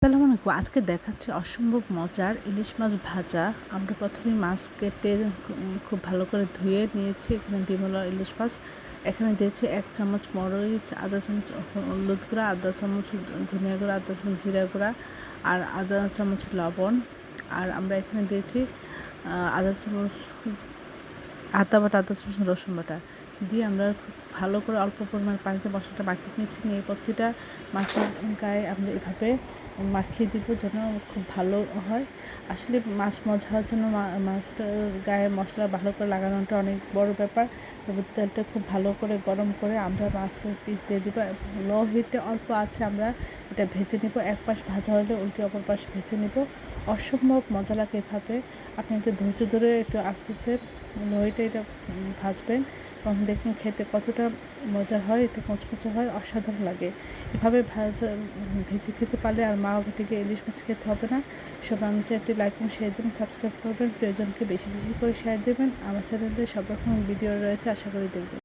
আসসালামু আলাইকুম। আজকে দেখাচ্ছি অসম্ভব মজার ইলিশ মাছ ভাজা। আমরা প্রথমে মাছ কেটে খুব ভালো করে ধুয়ে নিয়েছি। এখানে ডিমওয়ালা ইলিশ মাছ। এখানে দিয়েছি ১ চামচ মরিচ, আধা চামচ হলুদ গুঁড়া, আধা চামচ ধনিয়া গুঁড়া, আধা চামচ জিরা গুঁড়া, আর আধা চামচ লবণ। আর আমরা এখানে দিয়েছি আধা চামচ আদা বাটা, আধা চামচ রসুন বাটা দিয়ে আমরা খুব ভালো করে অল্প পরিমাণ পানিতে মশলাটা মাখিয়ে নিয়েছি। নিয়ে প্রতিটা মাছের গায়ে আমরা এভাবে মাখিয়ে দিব যেন খুব ভালো হয়। আসলে মাছ মজা হওয়ার জন্য মাছটার গায়ে মশলা ভালো করে লাগানোটা অনেক বড় ব্যাপার। তবে তেলটা খুব ভালো করে গরম করে আমরা মাছের পিস দিয়ে দিব। লো হিটে অল্প আছে আমরা এটা ভেজে নেব। এক পাশ ভাজা হলে উল্টে অপর পাশ ভেজে নেব। অসম্ভব মজা লাগে এভাবে। আপনি একটু ধৈর্য ধরে একটু আস্তে আস্তে লো হিটে এটা ভাজবেন, তখন দেখবেন খেতে কতটা মজার হয়। এটা মচমচে হয়, অসাধারণ লাগে। এভাবে ভেজে খেতে পারলে আর মা থেকে ইলিশ মাছ খেতে হবে না। সব আমি চ্যানেলটি লাইক এবং শেয়ার দেবেন, সাবস্ক্রাইব করবেন, প্রিয়জনকে বেশি বেশি করে শেয়ার দেবেন। আমার চ্যানেলে সব রকম ভিডিও রয়েছে, আশা করি দেখবেন।